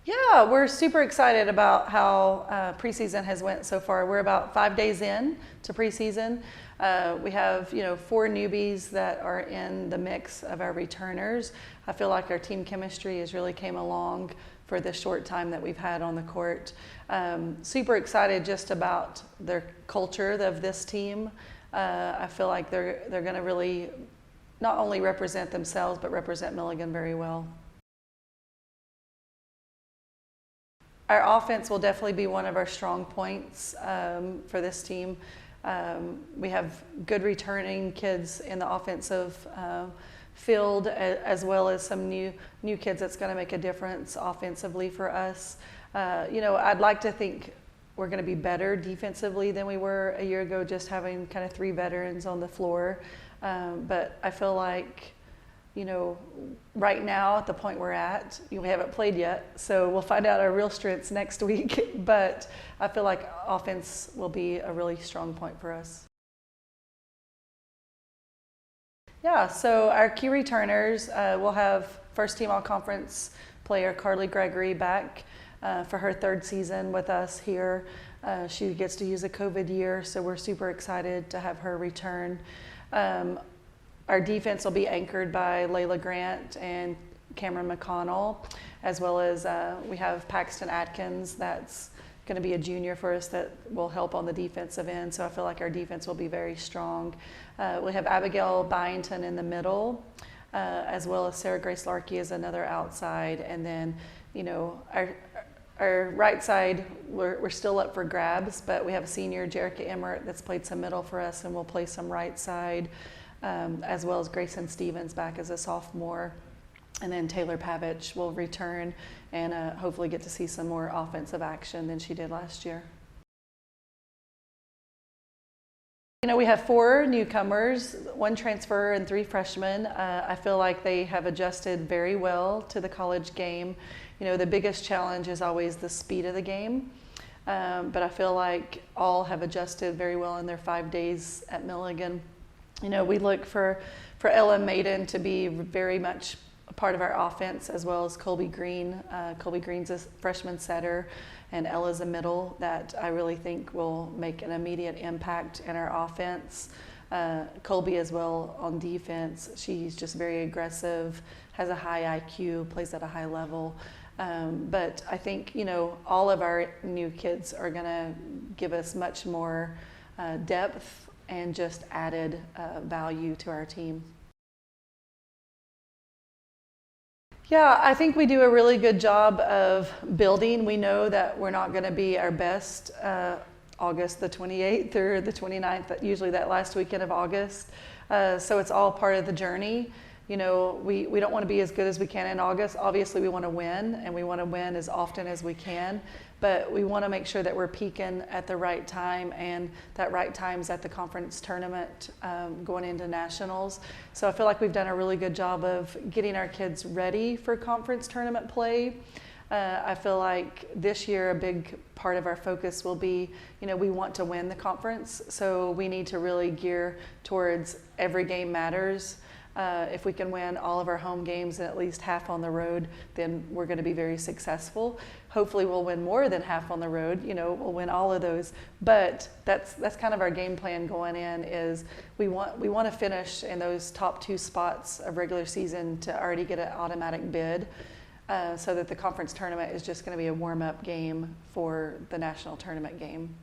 Yeah, we're super excited about how preseason has went so far. We're about 5 days in to preseason. We have, 4 newbies that are in the mix of our returners. I feel like our team chemistry has really came along for the short time that we've had on the court. Super excited just about their culture of this team. I feel like they're going to really not only represent themselves, but represent Milligan very well. Our offense will definitely be one of our strong points for this team. We have good returning kids in the offensive field, as well as some new kids that's going to make a difference offensively for us. I'd like to think we're going to be better defensively than we were a year ago, just having kind of 3 veterans on the floor. But I feel like, right now at the point we're at, we haven't played yet, so we'll find out our real strengths next week. But I feel like offense will be a really strong point for us. Yeah, so our key returners, we'll have first team all-conference player Carly Gregory back for her 3rd season with us here. She gets to use a COVID year, so we're super excited to have her return. Our defense will be anchored by Layla Grant and Cameron McConnell, as well as we have Paxton Atkins that's going to be a junior for us that will help on the defensive end. So I feel like our defense will be very strong. We have Abigail Byington in the middle, as well as Sarah Grace Larkey as another outside. And then, our right side, we're still up for grabs, but we have a senior, Jerica Emmert, that's played some middle for us and will play some right side. As well as Grayson Stevens back as a sophomore. And then Taylor Pavich will return and hopefully get to see some more offensive action than she did last year. We have 4 newcomers, 1 transfer and 3 freshmen. I feel like they have adjusted very well to the college game. The biggest challenge is always the speed of the game. But I feel like all have adjusted very well in their 5 days at Milligan. We look for Ella Maiden to be very much a part of our offense, as well as Colby Green. Colby Green's a freshman setter, and Ella's a middle that I really think will make an immediate impact in our offense. Colby as well on defense. She's just very aggressive, has a high IQ, plays at a high level. But I think, all of our new kids are going to give us much more depth and just added value to our team. Yeah, I think we do a really good job of building. We know that we're not going to be our best August the 28th or the 29th, usually that last weekend of August. So it's all part of the journey. We don't want to be as good as we can in August. Obviously, we want to win, and we want to win as often as we can. But we want to make sure that we're peaking at the right time, and that right time's at the conference tournament going into nationals. So I feel like we've done a really good job of getting our kids ready for conference tournament play. I feel like this year a big part of our focus will be, we want to win the conference, so we need to really gear towards every game matters. If we can win all of our home games and at least half on the road, then we're going to be very successful. Hopefully we'll win more than half on the road, we'll win all of those. But that's kind of our game plan going in, is we want to finish in those top 2 spots of regular season to already get an automatic bid, so that the conference tournament is just going to be a warm-up game for the national tournament game.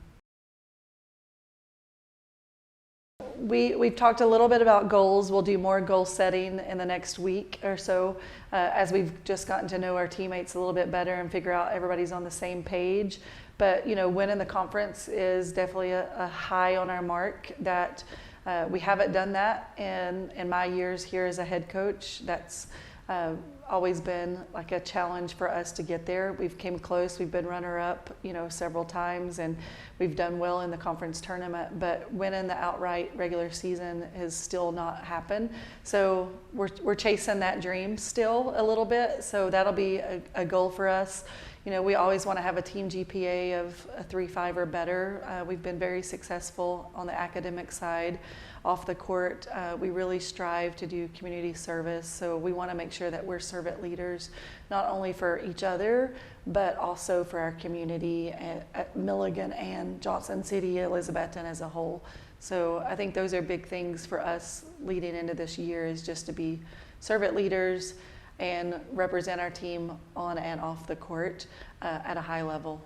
We've talked a little bit about goals. We'll do more goal setting in the next week or so, as we've just gotten to know our teammates a little bit better and figure out everybody's on the same page. But winning the conference is definitely a high on our mark. That we haven't done that in my years here as a head coach. That's always been like a challenge for us to get there. We've came close. We've been runner-up, several times, and we've done well in the conference tournament. But winning the outright regular season has still not happened. So we're chasing that dream still a little bit. So that'll be a goal for us. You know, we always want to have a team GPA of a 3.5 or better. We've been very successful on the academic side. Off the court, we really strive to do community service, so we want to make sure that we're servant leaders, not only for each other, but also for our community at Milligan and Johnson City, Elizabethton as a whole. So I think those are big things for us leading into this year, is just to be servant leaders and represent our team on and off the court at a high level.